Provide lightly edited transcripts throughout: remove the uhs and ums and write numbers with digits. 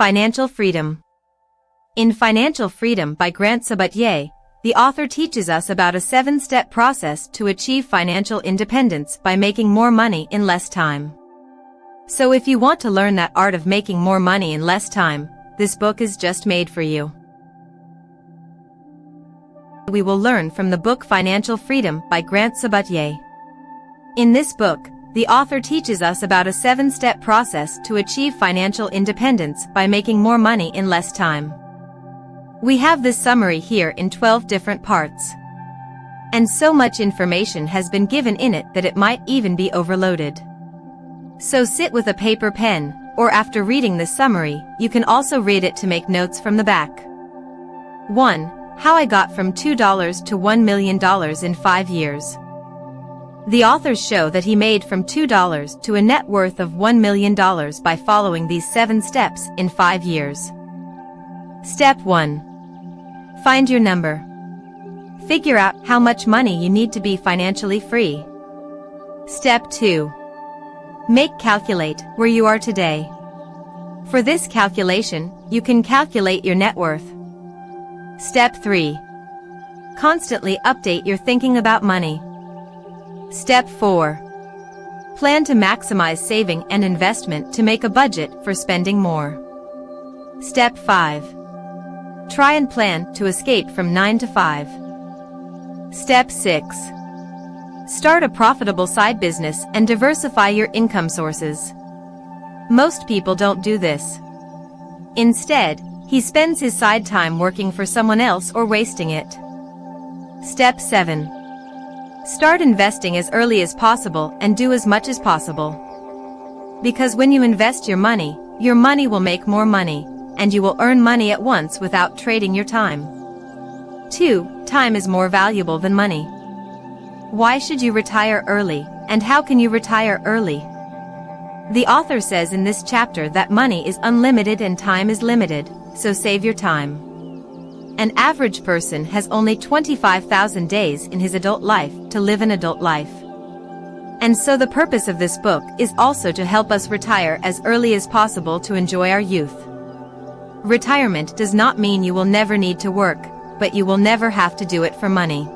Financial Freedom. In Financial Freedom by Grant Sabatier, the author teaches us about a 7-step process to achieve financial independence by making more money in less time. So if you want to learn that art of making more money in less time, this book is just made for you. We will learn from the book Financial Freedom by Grant Sabatier. In this book, the author teaches us about a 7-step process to achieve financial independence by making more money in less time. We have this summary here in 12 different parts. And so much information has been given in it that it might even be overloaded. So sit with a paper pen, or after reading this summary, you can also read it to make notes from the back. 1. How I got from $2 to $1 million in 5 years. The authors show that he made from $2 to a net worth of $1 million by following these 7 steps in 5 years. Step 1. Find your number. Figure out how much money you need to be financially free. Step 2. Make calculate where you are today. For this calculation, you can calculate your net worth. Step 3. Constantly update your thinking about money. Step 4. Plan to maximize saving and investment to make a budget for spending more. Step 5. Try and plan to escape from 9 to 5. Step 6. Start a profitable side business and diversify your income sources. Most people don't do this. Instead, he spends his side time working for someone else or wasting it. Step 7. Start investing as early as possible and do as much as possible. Because when you invest your money will make more money, and you will earn money at once without trading your time. 2. Time is more valuable than money. Why should you retire early, and how can you retire early? The author says in this chapter that money is unlimited and time is limited, so save your time. An average person has only 25,000 days in his adult life to live an adult life. And so the purpose of this book is also to help us retire as early as possible to enjoy our youth. Retirement does not mean you will never need to work, but you will never have to do it for money.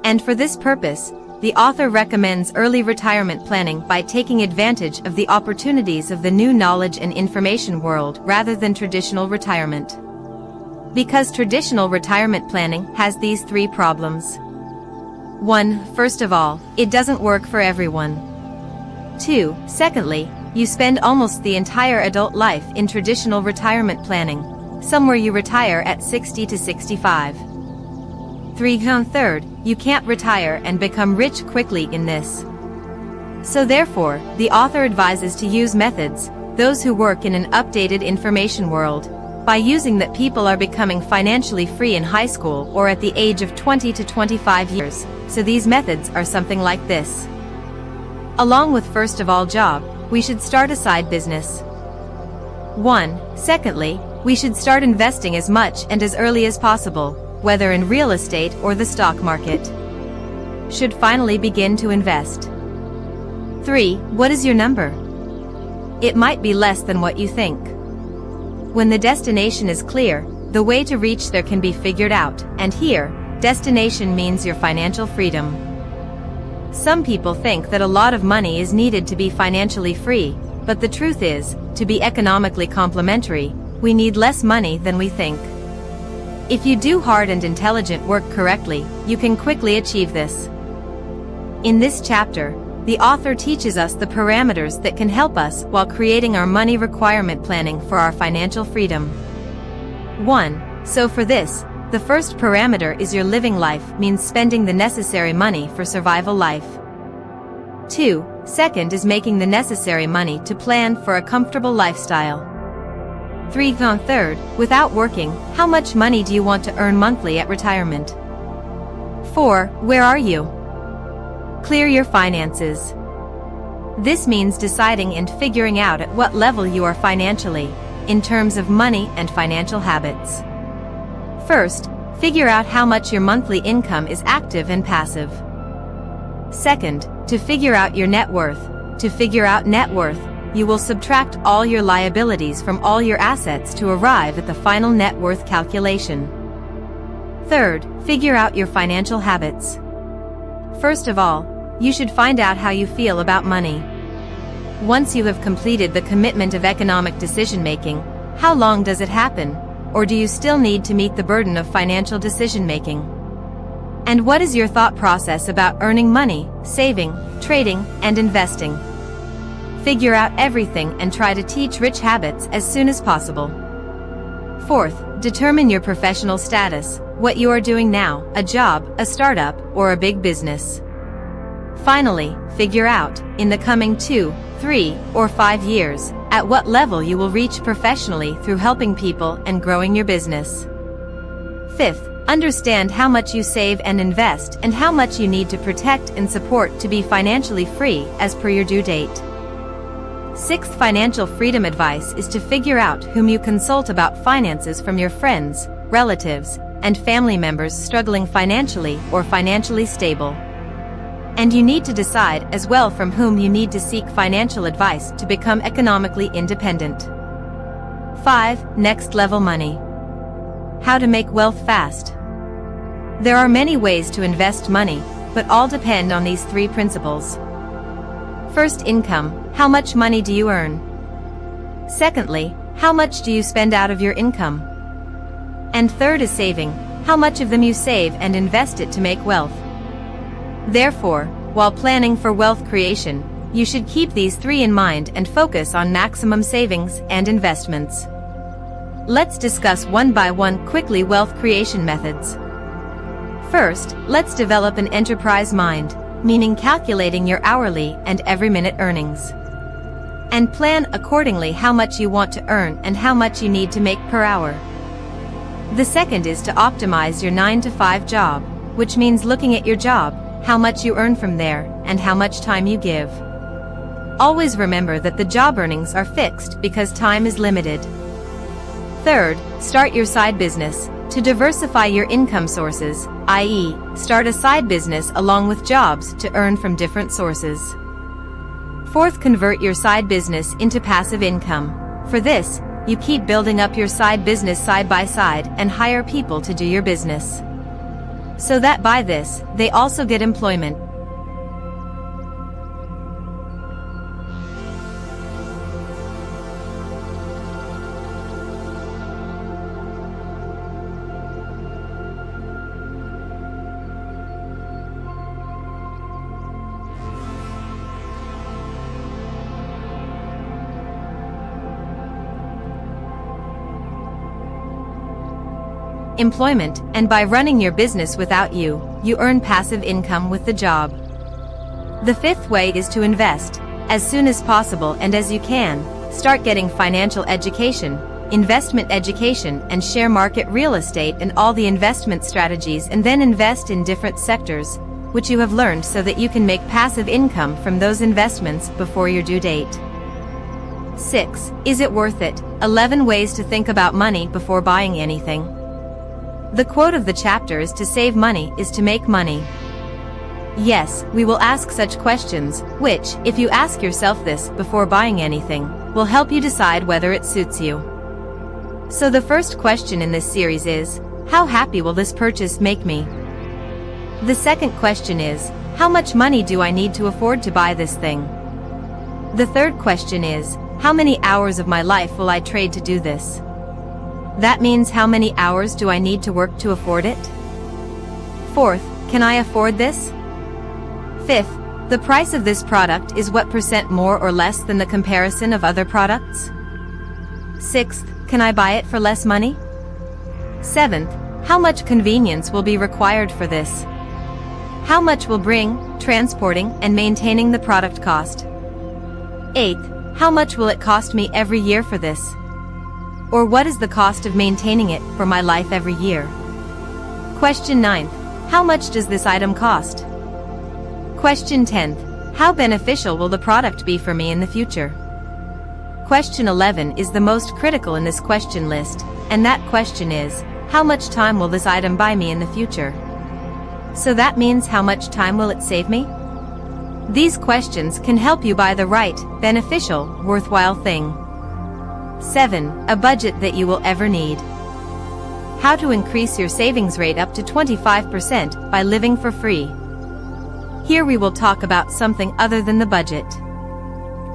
And for this purpose, the author recommends early retirement planning by taking advantage of the opportunities of the new knowledge and information world rather than traditional retirement. Because traditional retirement planning has these 3 problems. 1. First of all, it doesn't work for everyone. 2. Secondly, you spend almost the entire adult life in traditional retirement planning, somewhere you retire at 60 to 65. 3. Third, you can't retire and become rich quickly in this. So therefore, the author advises to use methods, those who work in an updated information world, by using that people are becoming financially free in high school or at the age of 20 to 25 years, so these methods are something like this. Along with first of all job, we should start a side business. 1. Secondly, we should start investing as much and as early as possible, whether in real estate or the stock market. Should finally begin to invest. 3. What is your number? It might be less than what you think. When the destination is clear, the way to reach there can be figured out, and here, destination means your financial freedom. Some people think that a lot of money is needed to be financially free, but the truth is, to be economically complementary, we need less money than we think. If you do hard and intelligent work correctly, you can quickly achieve this. In this chapter, the author teaches us the parameters that can help us while creating our money requirement planning for our financial freedom. 1. So for this, the first parameter is your living life means spending the necessary money for survival life. 2. Second is making the necessary money to plan for a comfortable lifestyle. 3. Third, without working, how much money do you want to earn monthly at retirement? 4. Where are you? Clear your finances. This means deciding and figuring out at what level you are financially, in terms of money and financial habits. First, figure out how much your monthly income is active and passive. Second, to figure out your net worth. To figure out net worth, you will subtract all your liabilities from all your assets to arrive at the final net worth calculation. Third, figure out your financial habits. First of all, you should find out how you feel about money. Once you have completed the commitment of economic decision-making, how long does it happen, or do you still need to meet the burden of financial decision-making? And what is your thought process about earning money, saving, trading, and investing? Figure out everything and try to teach rich habits as soon as possible. Fourth, determine your professional status, what you are doing now, a job, a startup, or a big business. Finally, figure out, in the coming 2, 3, or 5 years, at what level you will reach professionally through helping people and growing your business. Fifth, understand how much you save and invest and how much you need to protect and support to be financially free as per your due date. Sixth financial freedom advice is to figure out whom you consult about finances from your friends, relatives, and family members struggling financially or financially stable. And you need to decide as well from whom you need to seek financial advice to become economically independent. 5. Next level money. How to make wealth fast. There are many ways to invest money, but all depend on these 3 principles. First, income. How much money do you earn? Secondly, how much do you spend out of your income? And third is saving. How much of them you save and invest it to make wealth. Therefore, while planning for wealth creation, you should keep these 3 in mind and focus on maximum savings and investments. Let's discuss one by one quickly wealth creation methods. First, let's develop an enterprise mind, meaning calculating your hourly and every minute earnings. And plan accordingly how much you want to earn and how much you need to make per hour. The second is to optimize your 9-to-5 job, which means looking at your job, how much you earn from there, and how much time you give. Always remember that the job earnings are fixed because time is limited. Third, start your side business, to diversify your income sources, i.e., start a side business along with jobs to earn from different sources. Fourth, convert your side business into passive income. For this, you keep building up your side business side by side and hire people to do your business, so that by this, they also get employment. Employment, and by running your business without you, you earn passive income with the job. The fifth way is to invest. As soon as possible and as you can, start getting financial education, investment education and share market real estate and all the investment strategies, and then invest in different sectors, which you have learned so that you can make passive income from those investments before your due date. 6. Is it worth it? 11 ways to think about money before buying anything. The quote of the chapter is to save money is to make money. Yes, we will ask such questions, which, if you ask yourself this before buying anything, will help you decide whether it suits you. So the first question in this series is, how happy will this purchase make me? The second question is, how much money do I need to afford to buy this thing? The third question is, how many hours of my life will I trade to do this? That means how many hours do I need to work to afford it? Fourth, can I afford this? Fifth, the price of this product is what % more or less than the comparison of other products? Sixth, can I buy it for less money? Seventh, how much convenience will be required for this? How much will bring, transporting, and maintaining the product cost? Eighth, how much will it cost me every year for this? Or what is the cost of maintaining it for my life every year? Question 9. How much does this item cost? Question 10. How beneficial will the product be for me in the future? Question 11 is the most critical in this question list, and that question is, how much time will this item buy me in the future? So that means how much time will it save me? These questions can help you buy the right, beneficial, worthwhile thing. 7. A budget that you will ever need. How to increase your savings rate up to 25% by living for free. Here we will talk about something other than the budget.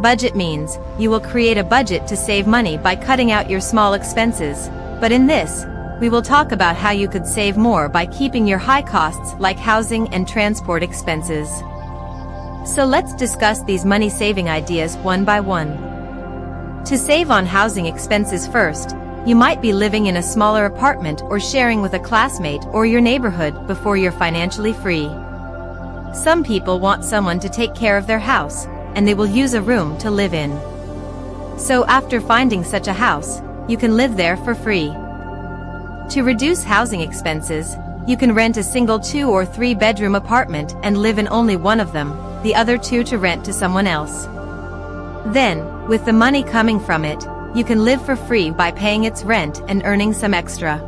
Budget means you will create a budget to save money by cutting out your small expenses, but in this, we will talk about how you could save more by keeping your high costs like housing and transport expenses. So let's discuss these money-saving ideas one by one. To save on housing expenses first, you might be living in a smaller apartment or sharing with a classmate or your neighborhood before you're financially free. Some people want someone to take care of their house, and they will use a room to live in. So after finding such a house, you can live there for free. To reduce housing expenses, you can rent a single 2 or 3 bedroom apartment and live in only one of them, the other 2 to rent to someone else. Then, with the money coming from it, you can live for free by paying its rent and earning some extra.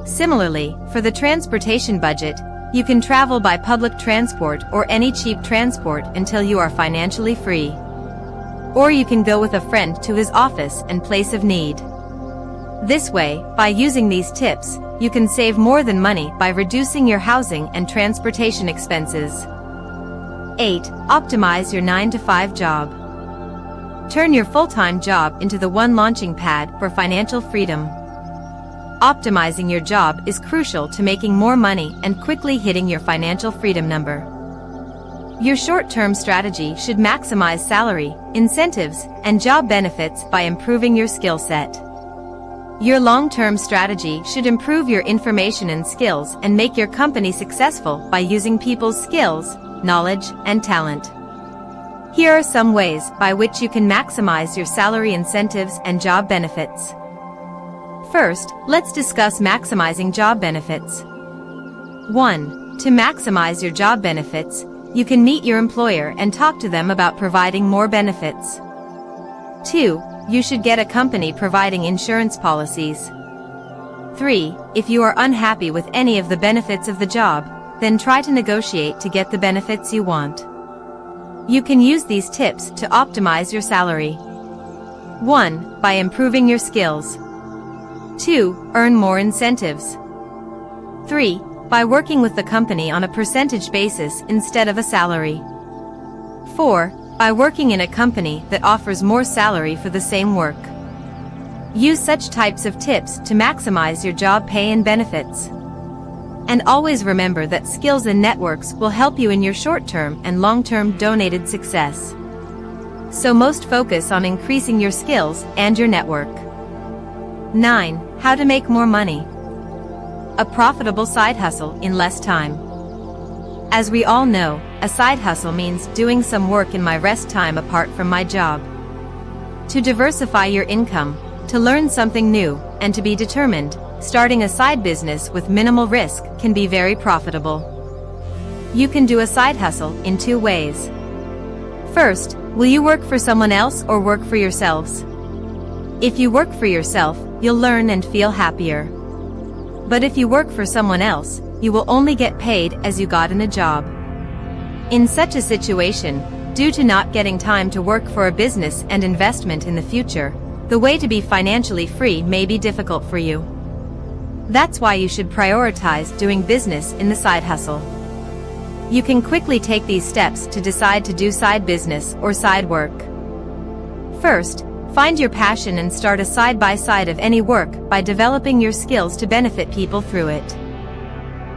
Similarly, for the transportation budget, you can travel by public transport or any cheap transport until you are financially free. Or you can go with a friend to his office and place of need. This way, by using these tips, you can save more than money by reducing your housing and transportation expenses. 8. Optimize your 9-to-5 job. Turn your full-time job into the one launching pad for financial freedom. Optimizing your job is crucial to making more money and quickly hitting your financial freedom number. Your short-term strategy should maximize salary, incentives, and job benefits by improving your skill set. Your long-term strategy should improve your information and skills and make your company successful by using people's skills, knowledge, and talent. Here are some ways by which you can maximize your salary incentives and job benefits. First, let's discuss maximizing job benefits. 1. To maximize your job benefits, you can meet your employer and talk to them about providing more benefits. 2. You should get a company providing insurance policies. 3. If you are unhappy with any of the benefits of the job, then try to negotiate to get the benefits you want. You can use these tips to optimize your salary. 1. By improving your skills. 2. Earn more incentives. 3. By working with the company on a percentage basis instead of a salary. 4. By working in a company that offers more salary for the same work. Use such types of tips to maximize your job pay and benefits. And always remember that skills and networks will help you in your short-term and long-term donated success. So most focus on increasing your skills and your network. 9. How to make more money. A profitable side hustle in less time. As we all know, a side hustle means doing some work in my rest time apart from my job. To diversify your income, to learn something new, and to be determined, starting a side business with minimal risk can be very profitable. You can do a side hustle in 2 ways. First, will you work for someone else or work for yourselves? If you work for yourself, you'll learn and feel happier. But if you work for someone else, you will only get paid as you got in a job. In such a situation, due to not getting time to work for a business and investment in the future, the way to be financially free may be difficult for you. That's why you should prioritize doing business in the side hustle. You can quickly take these steps to decide to do side business or side work. First, find your passion and start a side-by-side of any work by developing your skills to benefit people through it.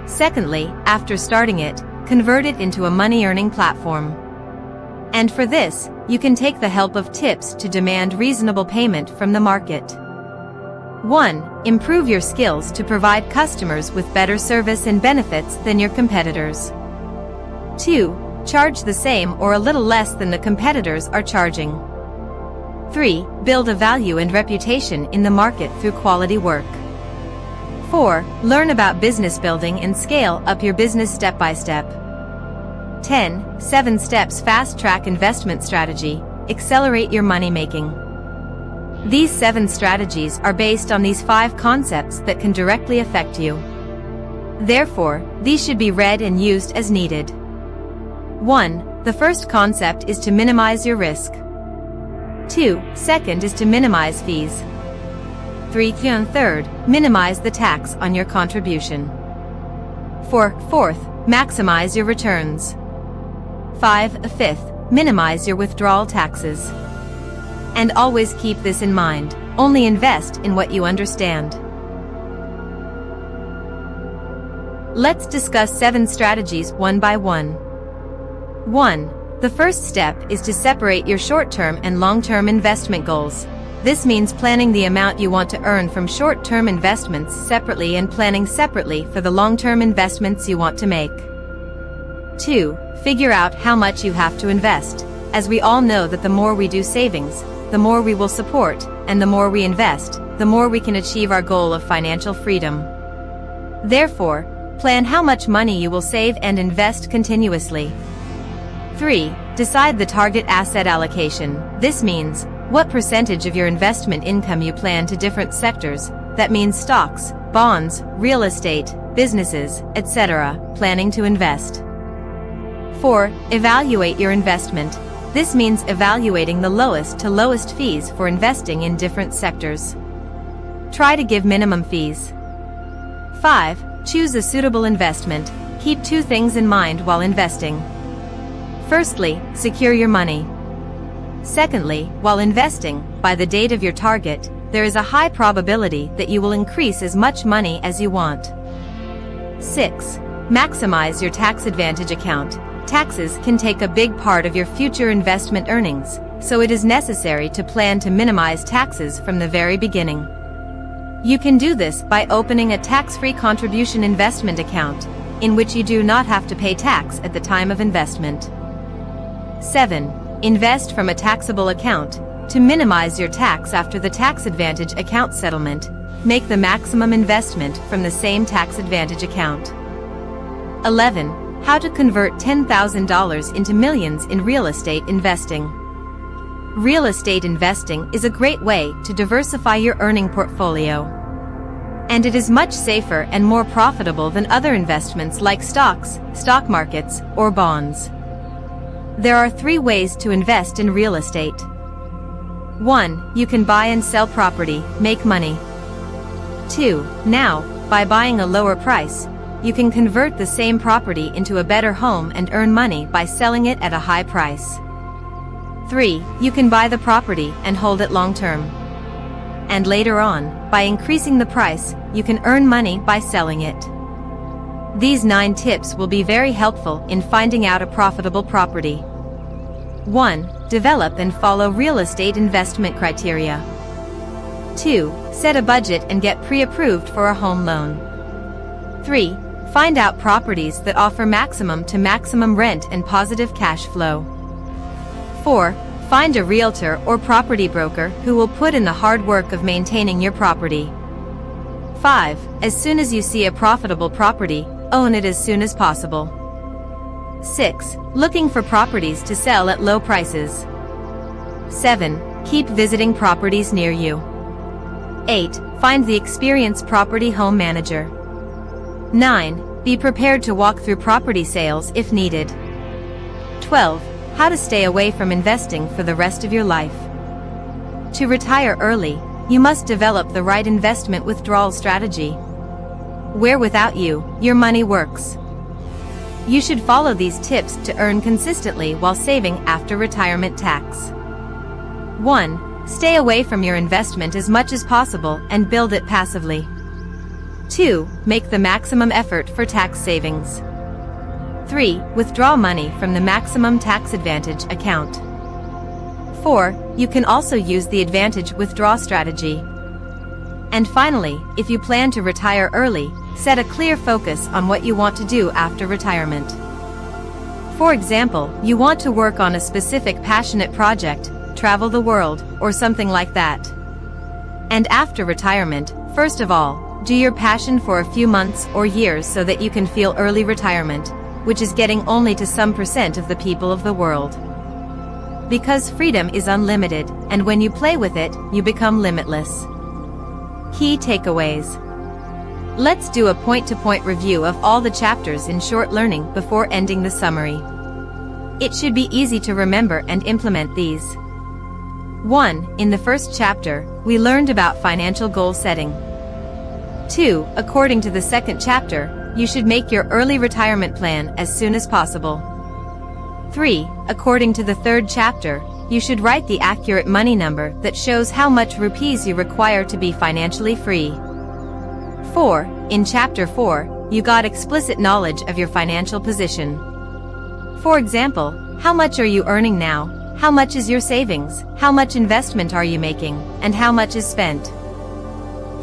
Secondly, after starting it, convert it into a money-earning platform. And for this, you can take the help of tips to demand reasonable payment from the market. 1. Improve your skills to provide customers with better service and benefits than your competitors. 2. Charge the same or a little less than the competitors are charging. 3. Build a value and reputation in the market through quality work. 4. Learn about business building and scale up your business step by step. 10. 7 steps fast-track investment strategy. Accelerate your money making. These 7 strategies are based on these 5 concepts that can directly affect you. Therefore, these should be read and used as needed. 1. The first concept is to minimize your risk. 2. Second is to minimize fees. 3. And third, minimize the tax on your contribution. 4. Fourth, maximize your returns. 5. Fifth, minimize your withdrawal taxes. And always keep this in mind, only invest in what you understand. Let's discuss 7 strategies one by one. 1. The first step is to separate your short-term and long-term investment goals. This means planning the amount you want to earn from short-term investments separately and planning separately for the long-term investments you want to make. 2. Figure out how much you have to invest, as we all know that the more we do savings, the more we will support, and the more we invest, the more we can achieve our goal of financial freedom. Therefore, plan how much money you will save and invest continuously. 3. Decide the target asset allocation. This means what percentage of your investment income you plan to different sectors. That means stocks, bonds, real estate, businesses, etc., planning to invest. 4. Evaluate your investment. This means evaluating the lowest to lowest fees for investing in different sectors. Try to give minimum fees. 5. Choose a suitable investment. Keep 2 things in mind while investing. Firstly, secure your money. Secondly, while investing, by the date of your target, there is a high probability that you will increase as much money as you want. 6. Maximize your tax advantage account. Taxes can take a big part of your future investment earnings, so it is necessary to plan to minimize taxes from the very beginning. You can do this by opening a tax-free contribution investment account, in which you do not have to pay tax at the time of investment. 7. Invest from a taxable account. To minimize your tax after the tax advantage account settlement, make the maximum investment from the same tax advantage account. 11. How to convert $10,000 into millions in real estate investing. Real estate investing is a great way to diversify your earning portfolio. And it is much safer and more profitable than other investments like stocks, stock markets, or bonds. There are 3 ways to invest in real estate. 1. You can buy and sell property, make money. 2. Now, by buying a lower price, you can convert the same property into a better home and earn money by selling it at a high price. 3. You can buy the property and hold it long term. And later on, by increasing the price, you can earn money by selling it. These 9 tips will be very helpful in finding out a profitable property. 1. Develop and follow real estate investment criteria. 2. Set a budget and get pre-approved for a home loan. 3. Find out properties that offer maximum to maximum rent and positive cash flow. 4. Find a realtor or property broker who will put in the hard work of maintaining your property. 5. As soon as you see a profitable property, own it as soon as possible. 6. Looking for properties to sell at low prices. 7. Keep visiting properties near you. 8. Find the experienced property home manager. 9. Be prepared to walk through property sales if needed. 12. How to stay away from investing for the rest of your life. To retire early, you must develop the right investment withdrawal strategy, where without you, your money works. You should follow these tips to earn consistently while saving after retirement tax. 1. Stay away from your investment as much as possible and build it passively. 2. Make the maximum effort for tax savings. 3. Withdraw money from the maximum tax advantage account. 4. You can also use the advantage withdraw strategy. And finally, if you plan to retire early, set a clear focus on what you want to do after retirement. For example, you want to work on a specific passionate project, travel the world, or something like that. And after retirement, first of all, do your passion for a few months or years so that you can feel early retirement, which is getting only to some % of the people of the world. Because freedom is unlimited, and when you play with it, you become limitless. Key takeaways. Let's do a point-to-point review of all the chapters in short learning before ending the summary. It should be easy to remember and implement these. 1. In the first chapter, we learned about financial goal setting. 2. According to the second chapter, you should make your early retirement plan as soon as possible. 3. According to the third chapter, you should write the accurate money number that shows how much rupees you require to be financially free. 4. In chapter 4, you got explicit knowledge of your financial position. For example, how much are you earning now? How much is your savings? How much investment are you making? And how much is spent?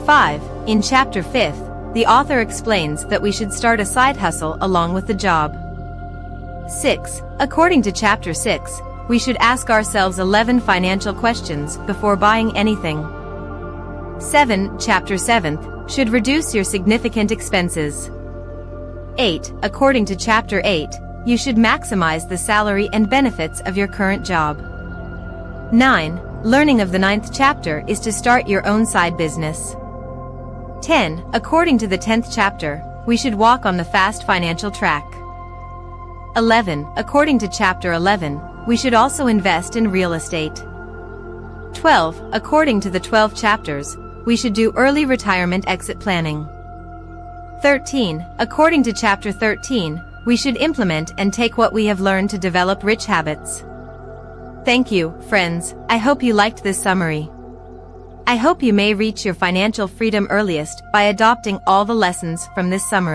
5. In chapter 5, the author explains that we should start a side hustle along with the job. 6. According to chapter 6, we should ask ourselves 11 financial questions before buying anything. 7. Chapter 7 should reduce your significant expenses. 8. According to chapter 8, you should maximize the salary and benefits of your current job. 9. Learning of the 9th chapter is to start your own side business. 10. According to the 10th chapter, we should walk on the fast financial track. 11. According to chapter 11, we should also invest in real estate. 12. According to the 12 chapters, we should do early retirement exit planning. 13. According to chapter 13, we should implement and take what we have learned to develop rich habits. Thank you, friends. I hope you liked this summary. I hope you may reach your financial freedom earliest by adopting all the lessons from this summary.